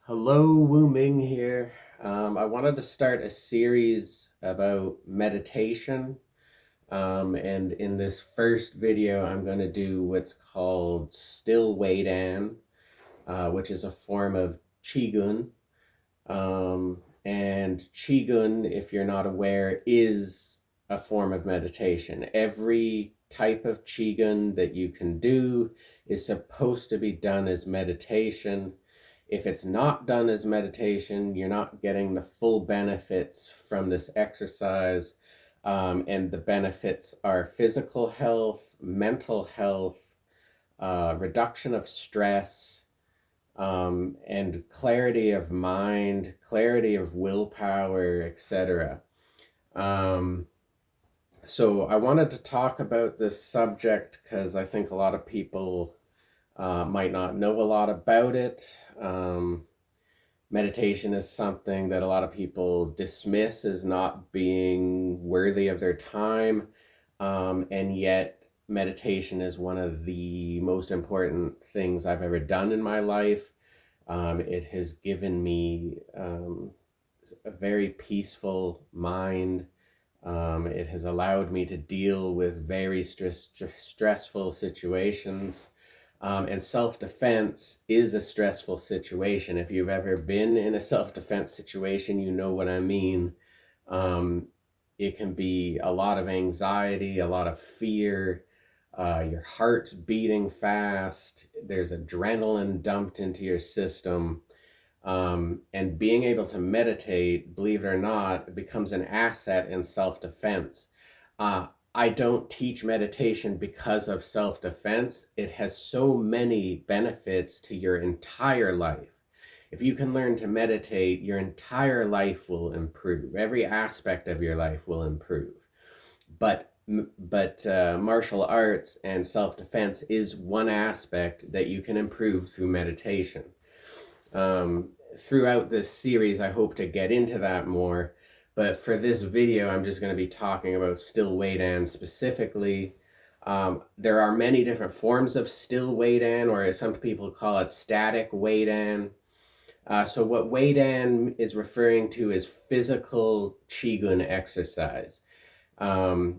Hello, Wu Ming here. I wanted to start a series about meditation. And in this first video, I'm going to do what's called still weidan, which is a form of Qigong. And Qigong, if you're not aware, is a form of meditation. Every type of Qigong that you can do is supposed to be done as meditation. If it's not done as meditation, you're not getting the full benefits from this exercise. And the benefits are physical health, mental health, reduction of stress, and clarity of mind, clarity of willpower, etc. Um, so I wanted to talk about this subject because I think a lot of people might not know a lot about it. Meditation is something that a lot of people dismiss as not being worthy of their time, and yet meditation is one of the most important things I've ever done in my life. It has given me a very peaceful mind. It has allowed me to deal with very stressful situations. And self-defense is a stressful situation. If you've ever been in a self-defense situation, you know what I mean. Um, it can be a lot of anxiety, a lot of fear, your heart's beating fast, there's adrenaline dumped into your system. And being able to meditate, believe it or not, becomes an asset in self-defense. I don't teach meditation because of self-defense. It has so many benefits to your entire life. If you can learn to meditate, your entire life will improve. Every aspect of your life will improve. But martial arts and self-defense is one aspect that you can improve through meditation. Throughout this series, I hope to get into that more. But for this video, I'm just going to be talking about still weidan specifically. There are many different forms of still weidan, or as some people call it, static weidan. So what weidan is referring to is physical qigong exercise,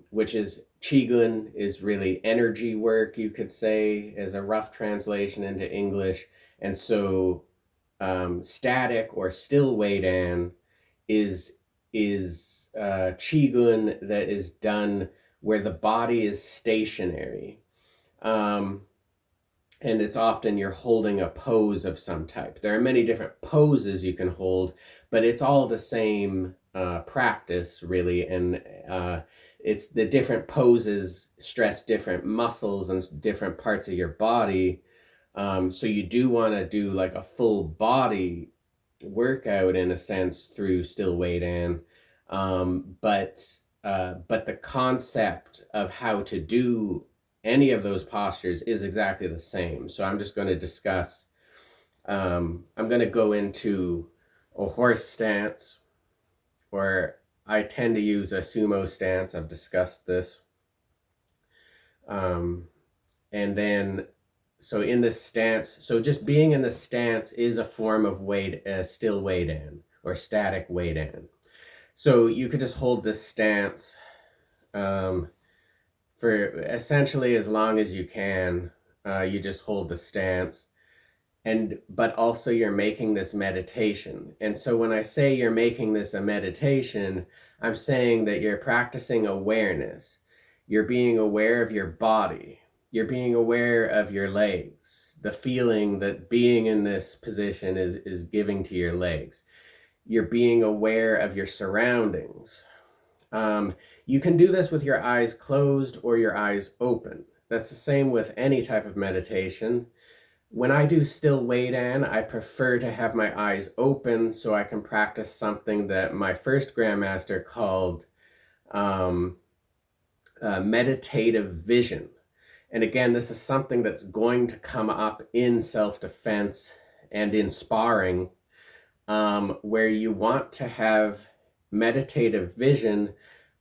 which is qigong is really energy work, you could say, as a rough translation into English. And so static or still weidan is qigong that is done where the body is stationary. Um, and it's often you're holding a pose of some type. There are many different poses you can hold, but it's all the same practice, really. And it's the different poses stress different muscles and different parts of your body. So you do want to do like a full body workout in a sense through still weidan. But the concept of how to do any of those postures is exactly the same. So I'm just going to discuss, I'm going to go into a horse stance, or I tend to use a sumo stance. I've discussed this. And then, so in this stance, so just being in the stance is a form of still weidan or static weidan. So you could just hold this stance for essentially as long as you can. You just hold the stance, but also you're making this meditation. And so when I say you're making this a meditation, I'm saying that you're practicing awareness. You're being aware of your body. You're being aware of your legs, the feeling that being in this position is giving to your legs. You're being aware of your surroundings. You can do this with your eyes closed or your eyes open. That's the same with any type of meditation. When I do still weidan, I prefer to have my eyes open so I can practice something that my first grandmaster called meditative vision. And again, this is something that's going to come up in self-defense and in sparring, where you want to have meditative vision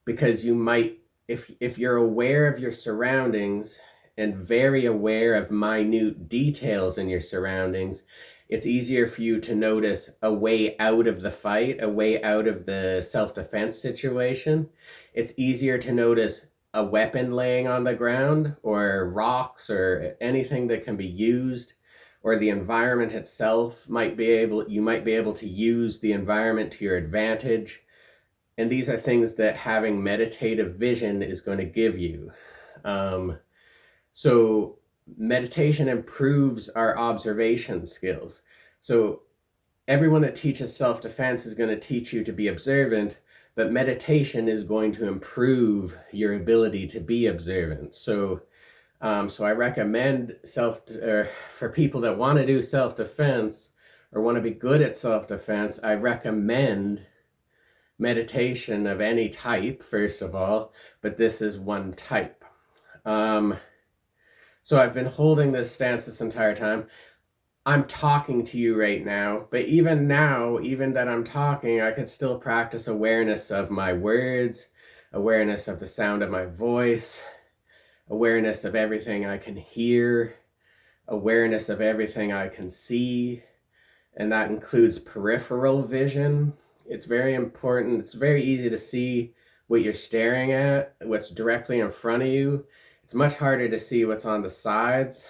because you might, if you're aware of your surroundings and very aware of minute details in your surroundings, It's easier for you to notice a way out of the fight, a way out of the self-defense situation. It's easier to notice a weapon laying on the ground, or rocks, or anything that can be used, or the environment itself you might be able to use the environment to your advantage. And these are things that having meditative vision is going to give you. So meditation improves our observation skills. So everyone that teaches self-defense is going to teach you to be observant, but meditation is going to improve your ability to be observant. So I recommend for people that want to do self-defense or want to be good at self-defense, I recommend meditation of any type, first of all, but this is one type. So I've been holding this stance this entire time. I'm talking to you right now, but even now, even that I'm talking, I could still practice awareness of my words, awareness of the sound of my voice, awareness of everything I can hear, awareness of everything I can see, and that includes peripheral vision. It's very important. It's very easy to see what you're staring at, what's directly in front of you. It's much harder to see what's on the sides.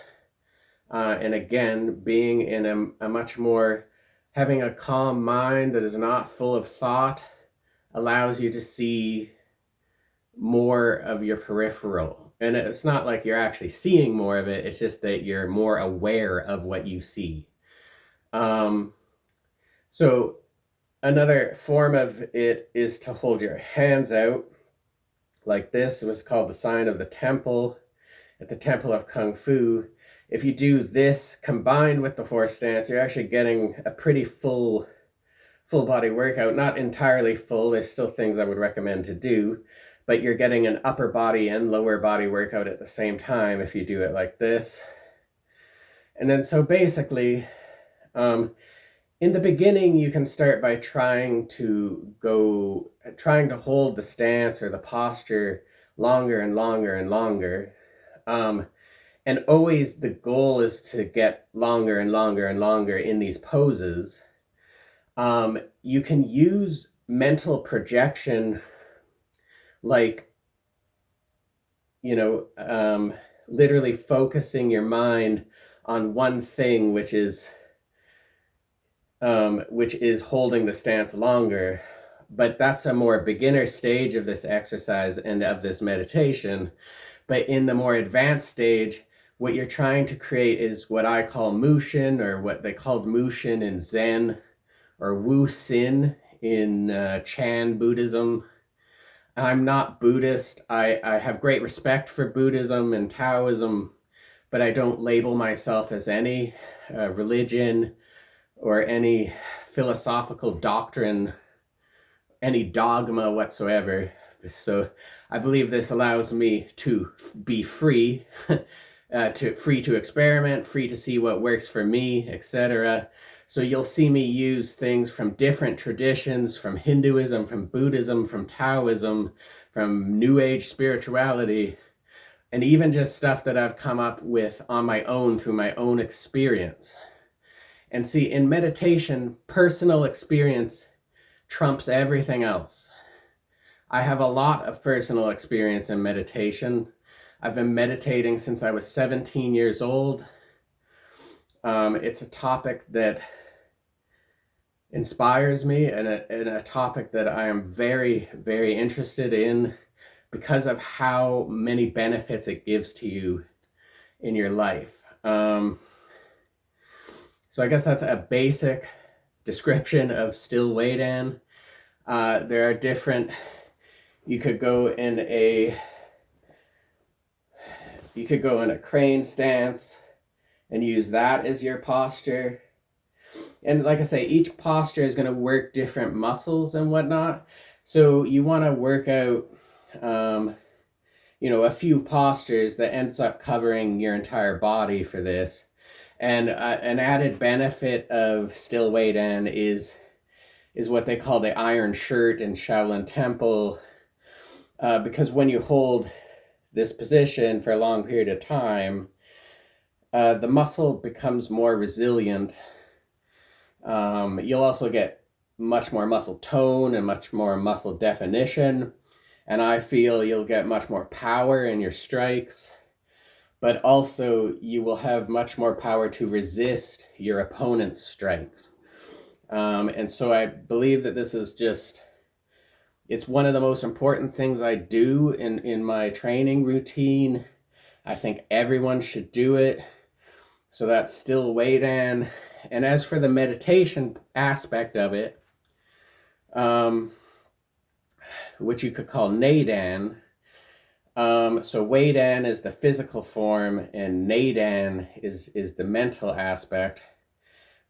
And again, being in a much more, having a calm mind that is not full of thought allows you to see more of your peripheral. And it's not like you're actually seeing more of it, it's just that you're more aware of what you see. So another form of it is to hold your hands out like this. It was called the sign of the temple at the Temple of Kung Fu. If you do this combined with the horse stance, you're actually getting a pretty full body workout. Not entirely full, there's still things I would recommend to do, but you're getting an upper body and lower body workout at the same time if you do it like this. And then so basically, in the beginning, you can start by trying to hold the stance or the posture longer and longer and longer. And always the goal is to get longer and longer and longer in these poses. You can use mental projection, like, literally focusing your mind on one thing, which is holding the stance longer. But that's a more beginner stage of this exercise and of this meditation. But in the more advanced stage, what you're trying to create is what I call mushin, or what they called mushin in Zen, or Wu Sin in Chan Buddhism. I'm not Buddhist. I have great respect for Buddhism and Taoism, but I don't label myself as any religion or any philosophical doctrine, any dogma whatsoever. So I believe this allows me to be free, free to experiment, free to see what works for me, etc. So you'll see me use things from different traditions, from Hinduism, from Buddhism, from Taoism, from New Age spirituality, and even just stuff that I've come up with on my own through my own experience. And see, in meditation, personal experience trumps everything else. I have a lot of personal experience in meditation. I've been meditating since I was 17 years old. It's a topic that inspires me, and a topic that I am very, very interested in because of how many benefits it gives to you in your life. So I guess that's a basic description of still Weidan. There are different, you could go in a crane stance and use that as your posture. And like I say, each posture is going to work different muscles and whatnot. So you want to work out, a few postures that ends up covering your entire body for this. And an added benefit of still Weidan is what they call the iron shirt in Shaolin Temple, because when you hold this position for a long period of time, the muscle becomes more resilient, You'll also get much more muscle tone and much more muscle definition. And I feel you'll get much more power in your strikes, but also you will have much more power to resist your opponent's strikes. And so I believe that this is just, it's one of the most important things I do in my training routine. I think everyone should do it. So that's still weight in. And as for the meditation aspect of it, which you could call Nadan. So Weidan is the physical form, and Nadan is the mental aspect.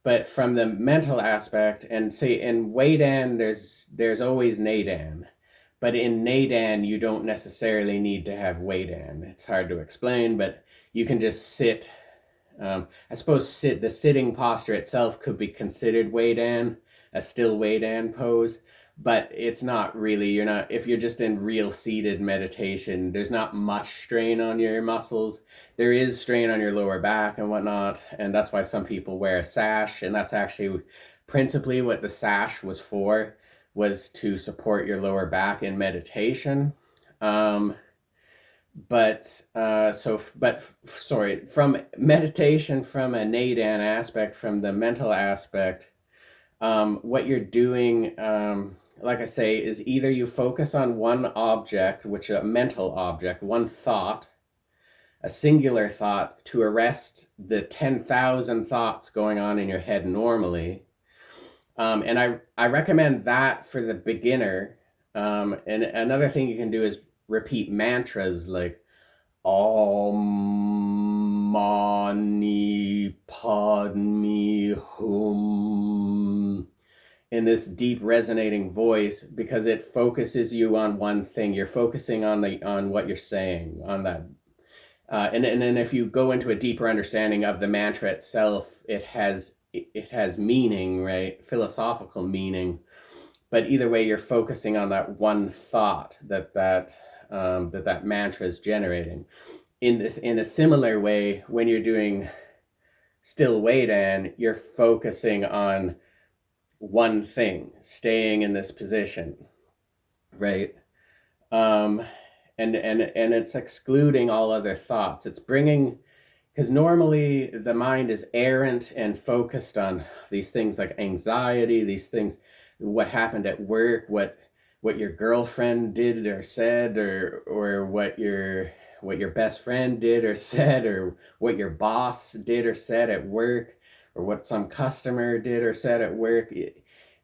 But from the mental aspect, and say in Weidan, there's always Nadan. But in Nadan, you don't necessarily need to have Weidan. It's hard to explain, but you can just sit. I suppose the sitting posture itself could be considered Weidan, a still Weidan pose, but it's not really. You're not, if you're just in real seated meditation, there's not much strain on your muscles. There is strain on your lower back and whatnot, and that's why some people wear a sash, and that's actually principally what the sash was for, was to support your lower back in meditation. Sorry, from meditation, from a Nadan aspect, from the mental aspect, what you're doing, like I say, is either you focus on one object, which is a mental object, one thought, a singular thought, to arrest the 10,000 thoughts going on in your head normally. And I recommend that for the beginner. And another thing you can do is repeat mantras like Om Mani Padme Hum in this deep resonating voice, because it focuses you on one thing. You're focusing on what you're saying, on that. And then if you go into a deeper understanding of the mantra itself, it has meaning, right? Philosophical meaning. But either way, you're focusing on that one thought that mantra is generating. In a similar way, when you're doing still Weidan, you're focusing on one thing, staying in this position, right? And it's excluding all other thoughts. It's bringing, because normally the mind is errant and focused on these things like anxiety, these things, what happened at work, what your girlfriend did or said, or what your best friend did or said, or what your boss did or said at work, or what some customer did or said at work.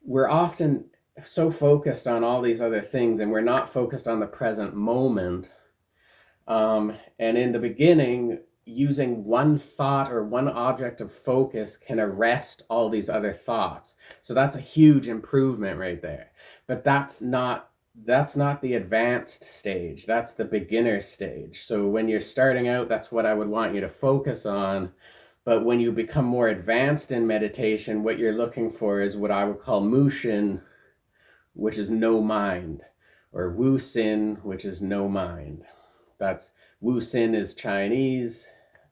We're often so focused on all these other things, and we're not focused on the present moment. And in the beginning, using one thought or one object of focus can arrest all these other thoughts. So that's a huge improvement right there. But that's not the advanced stage. That's the beginner stage. So when you're starting out, that's what I would want you to focus on. But when you become more advanced in meditation, what you're looking for is what I would call Mushin, which is no mind, or Wu Sin, which is no mind. That's Wu Sin is Chinese,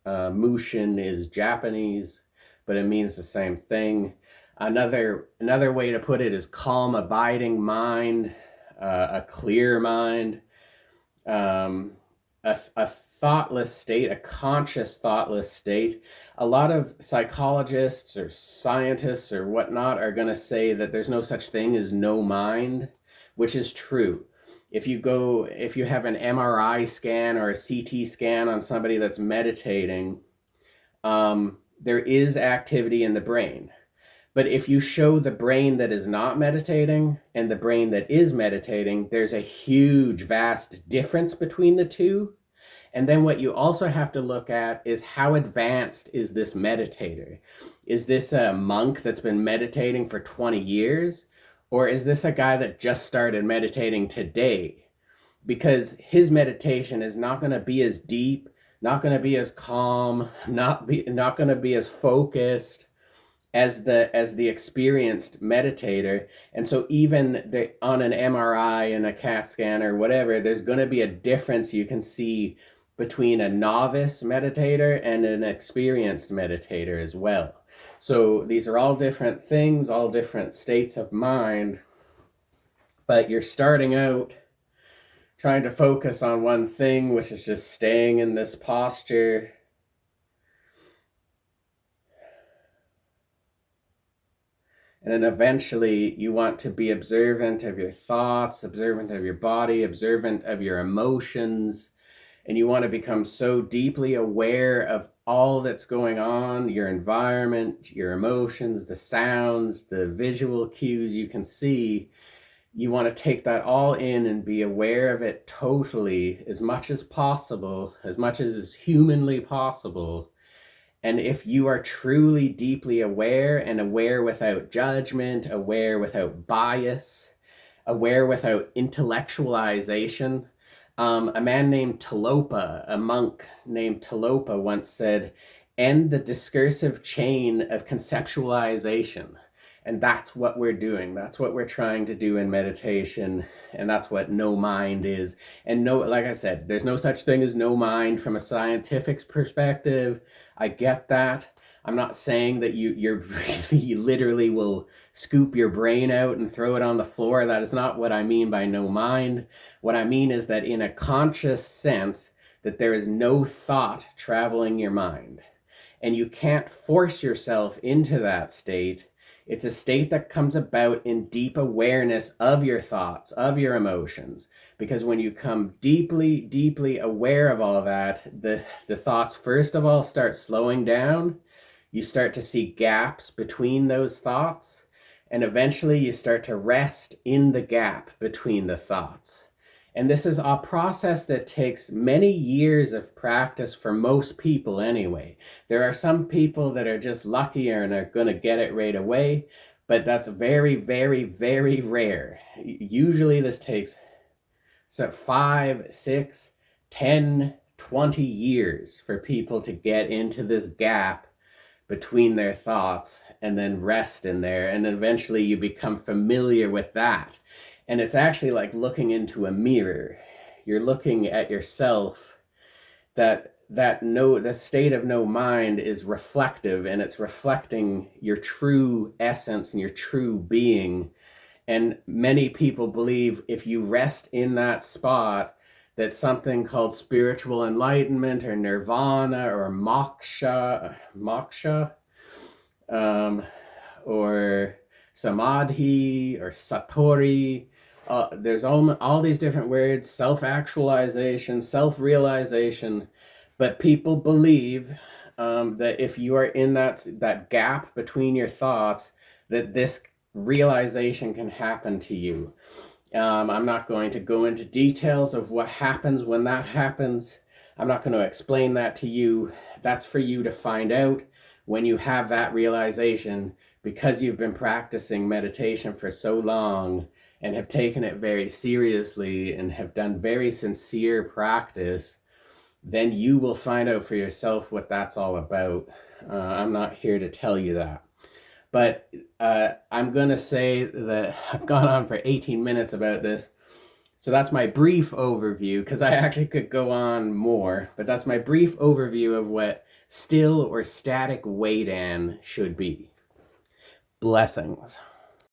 Mushin is Japanese, but it means the same thing. Another way to put it is calm, abiding mind, a clear mind, a thoughtless state, a conscious thoughtless state. A lot of psychologists or scientists or whatnot are going to say that there's no such thing as no mind, which is true. If you have an MRI scan or a CT scan on somebody that's meditating, there is activity in the brain. But if you show the brain that is not meditating and the brain that is meditating, there's a huge, vast difference between the two. And then what you also have to look at is how advanced is this meditator? Is this a monk that's been meditating for 20 years? Or is this a guy that just started meditating today? Because his meditation is not going to be as deep, not going to be as calm, not going to be as focused as the experienced meditator. And so even on an MRI and a CAT scan or whatever, there's going to be a difference you can see between a novice meditator and an experienced meditator as well. So these are all different things, all different states of mind, but you're starting out trying to focus on one thing, which is just staying in this posture. And then eventually you want to be observant of your thoughts, observant of your body, observant of your emotions. And you want to become so deeply aware of all that's going on, your environment, your emotions, the sounds, the visual cues you can see. You want to take that all in and be aware of it totally, as much as possible, as much as is humanly possible. And if you are truly deeply aware, and aware without judgment, aware without bias, aware without intellectualization, a man named Talopa, a monk named Talopa, once said, "End the discursive chain of conceptualization." And that's what we're doing. That's what we're trying to do in meditation. And that's what no mind is. And no, like I said, there's no such thing as no mind from a scientific perspective. I get that. I'm not saying that you literally will scoop your brain out and throw it on the floor. That is not what I mean by no mind. What I mean is that in a conscious sense, that there is no thought traveling your mind. And you can't force yourself into that state. It's a state that comes about in deep awareness of your thoughts, of your emotions. Because when you come deeply, deeply aware of all that, the thoughts, first of all, start slowing down. You start to see gaps between those thoughts. And eventually you start to rest in the gap between the thoughts. And this is a process that takes many years of practice for most people anyway. There are some people that are just luckier and are going to get it right away, but that's very, very, very rare. Usually this takes 5, 6, 10, 20 years for people to get into this gap between their thoughts and then rest in there. And then eventually you become familiar with that. And it's actually like looking into a mirror. You're looking at yourself. The state of no mind is reflective, and it's reflecting your true essence and your true being. And many people believe if you rest in that spot, that something called spiritual enlightenment or nirvana or moksha, or samadhi or satori. There's all these different words, self-actualization, self-realization, but people believe that if you are in that gap between your thoughts, that this realization can happen to you. I'm not going to go into details of what happens when that happens. I'm not going to explain that to you. That's for you to find out when you have that realization, because you've been practicing meditation for so long and have taken it very seriously and have done very sincere practice. Then you will find out for yourself what that's all about. I'm not here to tell you that. But I'm going to say that I've gone on for 18 minutes about this. So that's my brief overview, because I actually could go on more, but that's my brief overview of what still or static Weidan should be. Blessings.